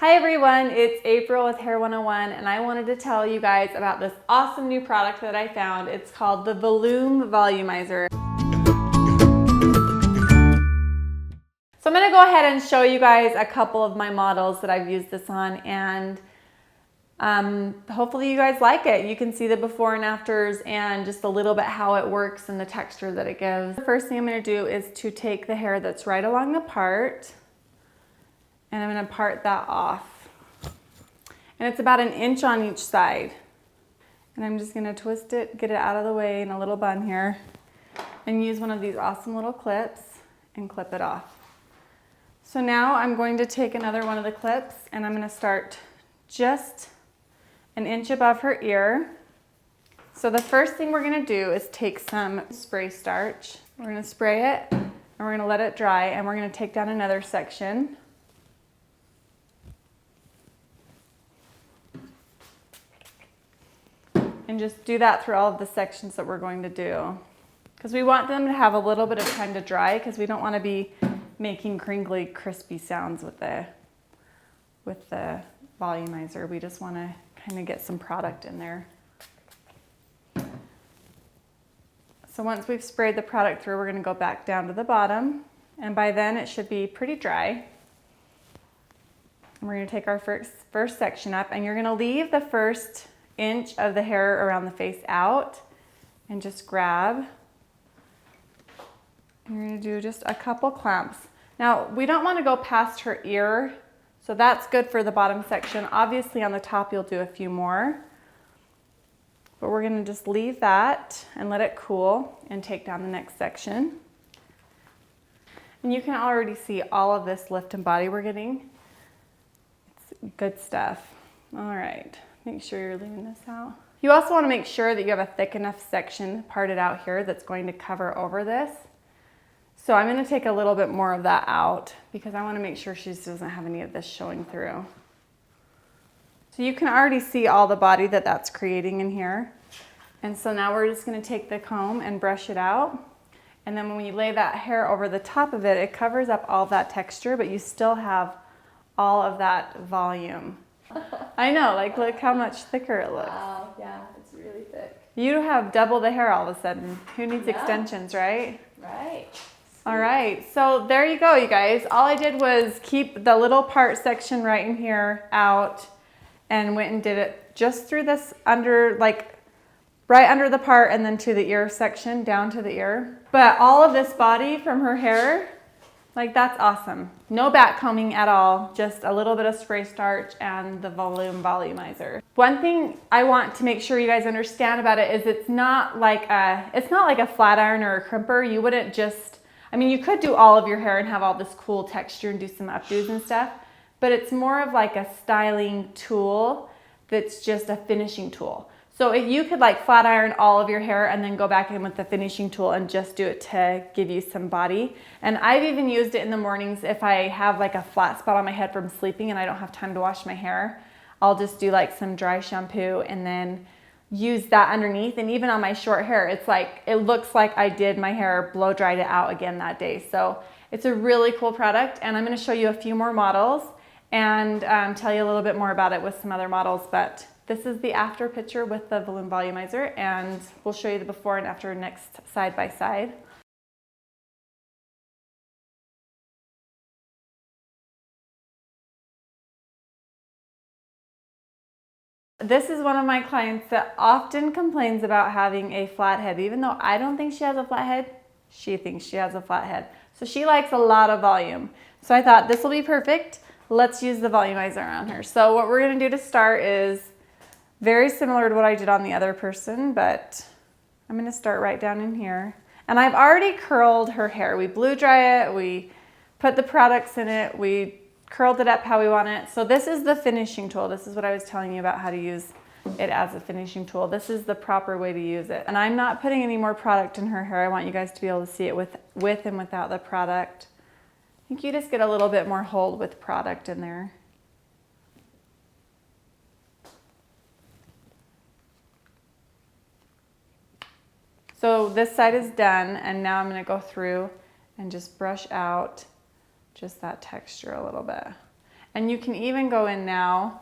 Hi everyone, it's April with Hair 101 and I wanted to tell you guys about this awesome new product that I found. It's called the Volume Volumizer. So I'm going to go ahead and show you guys a couple of my models that I've used this on, and hopefully you guys like it. You can see the before and afters and just a little bit how it works and the texture that it gives. The first thing I'm going to do is to take the hair that's right along the part and I'm going to part that off. And it's about 1 inch on each side. And I'm just going to twist it, get it out of the way in a little bun here, and use one of these awesome little clips and clip it off. So now I'm going to take another one of the clips and I'm going to start just 1 inch above her ear. So the first thing we're going to do is take some spray starch. We're going to spray it and we're going to let it dry, and we're going to take down another section. And just do that through all of the sections that we're going to do, because we want them to have a little bit of time to dry, because we don't want to be making crinkly, crispy sounds with the volumizer. We just want to kind of get some product in there. So once we've sprayed the product through, we're going to go back down to the bottom, and by then it should be pretty dry. And we're going to take our first section up, and you're going to leave the first inch of the hair around the face out and just grab. You're going to do just a couple clamps. Now we don't want to go past her ear, so that's good for the bottom section. Obviously on the top you'll do a few more, but we're going to just leave that and let it cool and take down the next section. And you can already see all of this lift and body we're getting. It's good stuff. All right. Make sure you're leaving this out. You also want to make sure that you have a thick enough section parted out here that's going to cover over this. So I'm going to take a little bit more of that out because I want to make sure she doesn't have any of this showing through. So you can already see all the body that that's creating in here. And so now we're just going to take the comb and brush it out. And then when you lay that hair over the top of it, it covers up all that texture, but you still have all of that volume. I know, like look how much thicker it looks. Wow, yeah, it's really thick. You have double the hair all of a sudden. Who needs extensions, right? Right. All right, so there you go, you guys. All I did was keep the little part section right in here out and went and did it just through this under, like right under the part and then to the ear section, down to the ear. But all of this body from her hair, like that's awesome. No back combing at all, just a little bit of spray starch and the Volume Volumizer. One thing I want to make sure you guys understand about it is it's not like a flat iron or a crimper. You wouldn't just, I mean, you could do all of your hair and have all this cool texture and do some updos and stuff, but it's more of like a styling tool that's just a finishing tool. So if you could like flat iron all of your hair and then go back in with the finishing tool and just do it to give you some body. And I've even used it in the mornings if I have like a flat spot on my head from sleeping and I don't have time to wash my hair. I'll just do like some dry shampoo and then use that underneath. And even on my short hair, it's like, it looks like I did my hair, blow dried it out again that day. So it's a really cool product, and I'm going to show you a few more models and tell you a little bit more about it with some other models. But this is the after picture with the Volume Volumizer, and we'll show you the before and after next side by side. This is one of my clients that often complains about having a flat head. Even though I don't think she has a flat head, she thinks she has a flat head. So she likes a lot of volume. So I thought this will be perfect. Let's use the volumizer on her. So what we're going to do to start is very similar to what I did on the other person, but I'm going to start right down in here. And I've already curled her hair. We blew dry it, we put the products in it, we curled it up how we want it. So this is the finishing tool. This is what I was telling you about, how to use it as a finishing tool. This is the proper way to use it. And I'm not putting any more product in her hair. I want you guys to be able to see it with and without the product. I think you just get a little bit more hold with product in there. So this side is done, and now I'm going to go through and just brush out just that texture a little bit. And you can even go in now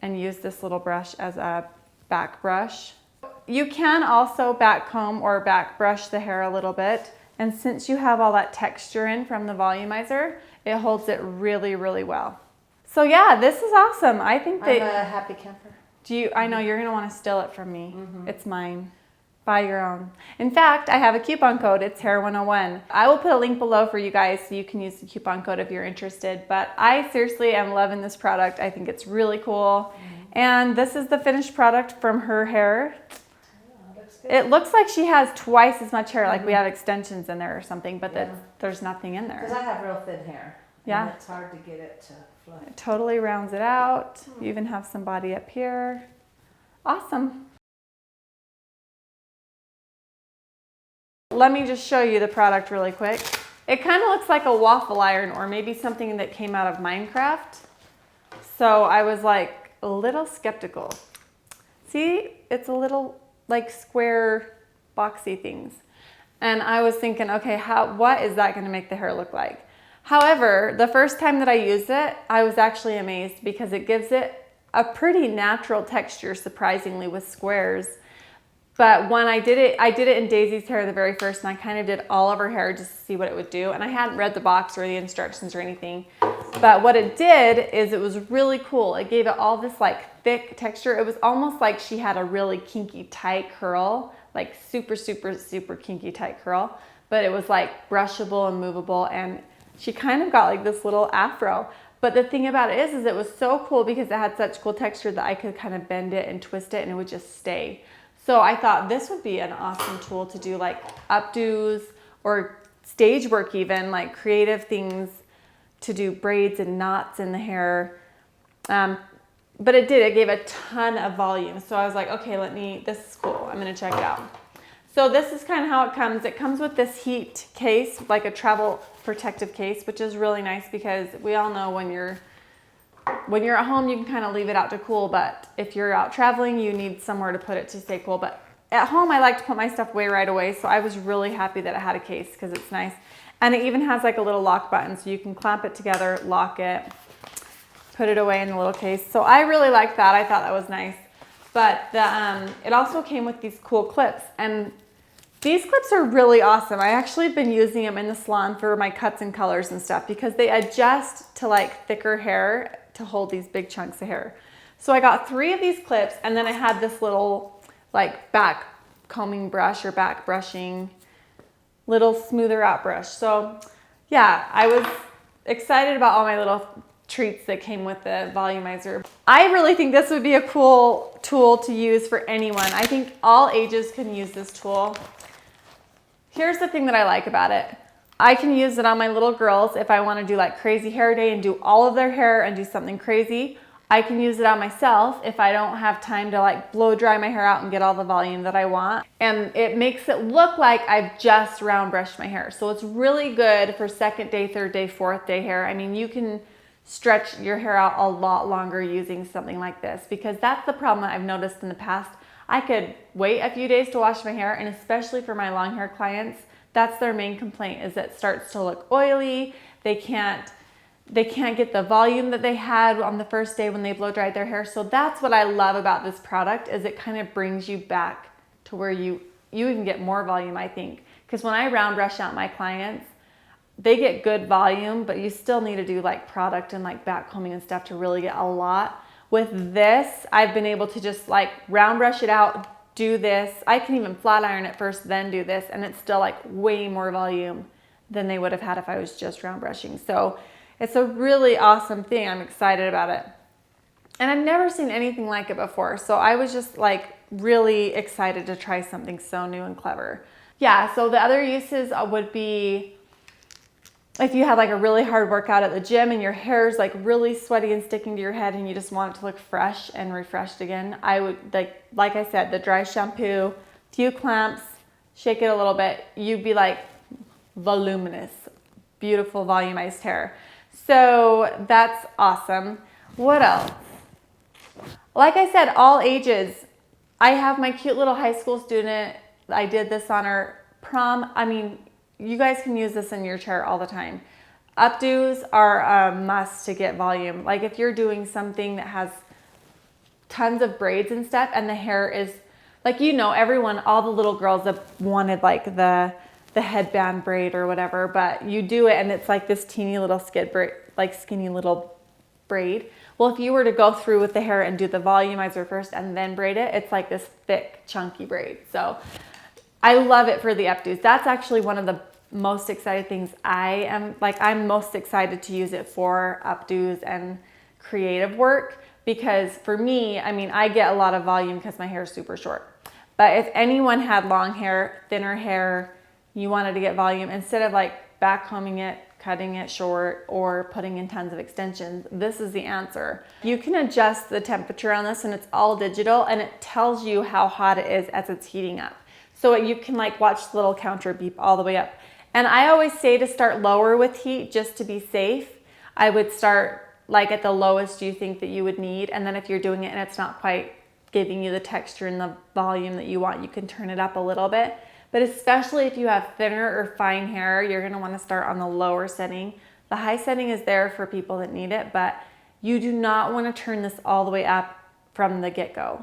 and use this little brush as a back brush. You can also back comb or back brush the hair a little bit. And since you have all that texture in from the volumizer, it holds it really, really well. So yeah, this is awesome. I think that I'm a happy camper. I know you're gonna want to steal it from me. It's mine. Buy your own. In fact, I have a coupon code. It's Hair 101. I will put a link below for you guys so you can use the coupon code if you're interested. But I seriously am loving this product. I think it's really cool. And this is the finished product from her hair. It looks like she has twice as much hair, like we have extensions in there or something, but there's nothing in there. Because I have real thin hair. Yeah. And it's hard to get it to flow. It totally rounds it out. You even have some body up here. Awesome. Let me just show you the product really quick. It kind of looks like a waffle iron or maybe something that came out of Minecraft. So I was like a little skeptical. See, it's a little like square boxy things. And I was thinking, okay, what is that going to make the hair look like? However, the first time that I used it, I was actually amazed because it gives it a pretty natural texture, surprisingly, with squares. But when I did it in Daisy's hair the very first, and I kind of did all of her hair just to see what it would do. And I hadn't read the box or the instructions or anything. But what it did is it was really cool. It gave it all this like thick texture. It was almost like she had a really kinky tight curl, like super, super, super kinky tight curl. But it was like brushable and movable, and she kind of got like this little afro. But the thing about it is it was so cool because it had such cool texture that I could kind of bend it and twist it and it would just stay. So I thought this would be an awesome tool to do like updos or stage work, even like creative things to do braids and knots in the hair. But it gave a ton of volume. So I was like, okay, this is cool. I'm gonna check it out. So this is kind of how it comes. It comes with this heat case, like a travel protective case, which is really nice because we all know when you're at home, you can kind of leave it out to cool, but if you're out traveling, you need somewhere to put it to stay cool. But at home, I like to put my stuff away right away, so I was really happy that it had a case because it's nice. And it even has like a little lock button, so you can clamp it together, lock it, put it away in the little case. So I really liked that. I thought that was nice. But it also came with these cool clips, and these clips are really awesome. I actually have been using them in the salon for my cuts and colors and stuff because they adjust to like thicker hair to hold these big chunks of hair. So I got 3 of these clips, and then I had this little like back combing brush or back brushing little smoother out brush. So yeah, I was excited about all my little treats that came with the volumizer. I really think this would be a cool tool to use for anyone. I think all ages can use this tool. Here's the thing that I like about it. I can use it on my little girls if I want to do like crazy hair day and do all of their hair and do something crazy. I can use it on myself if I don't have time to like blow dry my hair out and get all the volume that I want. And it makes it look like I've just round brushed my hair. So it's really good for second day, third day, fourth day hair. I mean, you can stretch your hair out a lot longer using something like this, because that's the problem that I've noticed in the past. I could wait a few days to wash my hair, and especially for my long hair clients, that's their main complaint, is that it starts to look oily. They can't get the volume that they had on the first day when they blow dried their hair. So that's what I love about this product, is it kind of brings you back to where you even get more volume, I think. Because when I round brush out my clients, they get good volume, but you still need to do like product and like back combing and stuff to really get a lot. With this, I've been able to just like round brush it out, do this. I can even flat iron it first, then do this, and it's still like way more volume than they would have had if I was just round brushing. So it's a really awesome thing. I'm excited about it. And I've never seen anything like it before. So I was just like really excited to try something so new and clever. Yeah, so the other uses would be if you had like a really hard workout at the gym and your hair is like really sweaty and sticking to your head and you just want it to look fresh and refreshed again, I would like I said, the dry shampoo, few clamps, shake it a little bit, you'd be like voluminous, beautiful volumized hair. So that's awesome. What else? Like I said, all ages. I have my cute little high school student. I did this on her prom. I mean, you guys can use this in your chair all the time. Updos are a must to get volume. Like if you're doing something that has tons of braids and stuff and the hair is, like, you know, everyone, all the little girls have wanted like the headband braid or whatever, but you do it and it's like this teeny little skid braid, like skinny little braid. Well, if you were to go through with the hair and do the volumizer first and then braid it, it's like this thick, chunky braid. So I love it for the updos. That's actually one of the most excited things I'm most excited to use it for updos and creative work, because for me, I mean, I get a lot of volume because my hair is super short. But if anyone had long hair, thinner hair, you wanted to get volume, instead of like backcombing it, cutting it short, or putting in tons of extensions, this is the answer. You can adjust the temperature on this and it's all digital and it tells you how hot it is as it's heating up. So you can like watch the little counter beep all the way up. And I always say to start lower with heat just to be safe. I would start like at the lowest you think that you would need, and then if you're doing it and it's not quite giving you the texture and the volume that you want, you can turn it up a little bit. But especially if you have thinner or fine hair, you're gonna wanna start on the lower setting. The high setting is there for people that need it, but you do not wanna turn this all the way up from the get-go.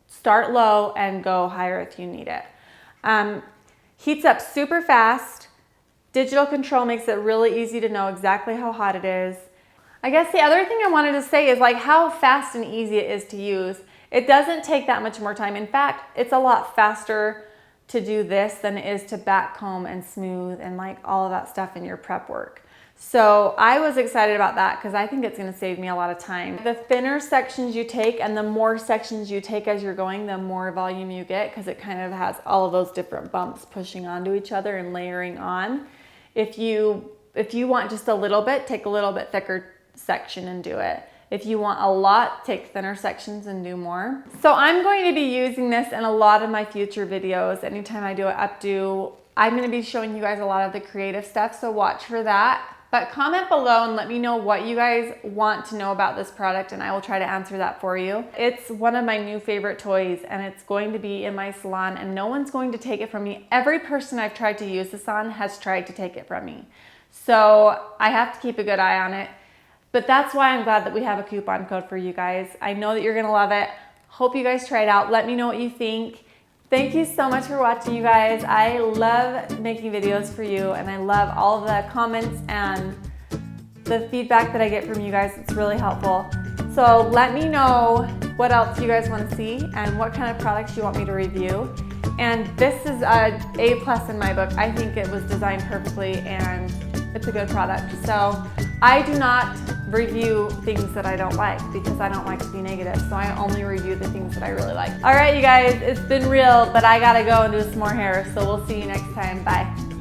Start low and go higher if you need it. Heats up super fast. Digital control makes it really easy to know exactly how hot it is. I guess the other thing I wanted to say is like how fast and easy it is to use. It doesn't take that much more time. In fact, it's a lot faster to do this than it is to back comb and smooth and like all of that stuff in your prep work. So I was excited about that because I think it's gonna save me a lot of time. The thinner sections you take and the more sections you take as you're going, the more volume you get, because it kind of has all of those different bumps pushing onto each other and layering on. If you want just a little bit, take a little bit thicker section and do it. If you want a lot, take thinner sections and do more. So I'm going to be using this in a lot of my future videos. Anytime I do an updo, I'm going to be showing you guys a lot of the creative stuff, so watch for that. But comment below and let me know what you guys want to know about this product and I will try to answer that for you. It's one of my new favorite toys and it's going to be in my salon and no one's going to take it from me. Every person I've tried to use this on has tried to take it from me. So I have to keep a good eye on it. But that's why I'm glad that we have a coupon code for you guys. I know that you're gonna love it. Hope you guys try it out. Let me know what you think. Thank you so much for watching, you guys. I love making videos for you and I love all of the comments and the feedback that I get from you guys. It's really helpful. So let me know what else you guys want to see and what kind of products you want me to review. And this is a A+ in my book. I think it was designed perfectly and it's a good product. So I do not review things that I don't like because I don't like to be negative. So I only review the things that I really like. All right, you guys, it's been real, but I gotta go and do some more hair. So we'll see you next time. Bye.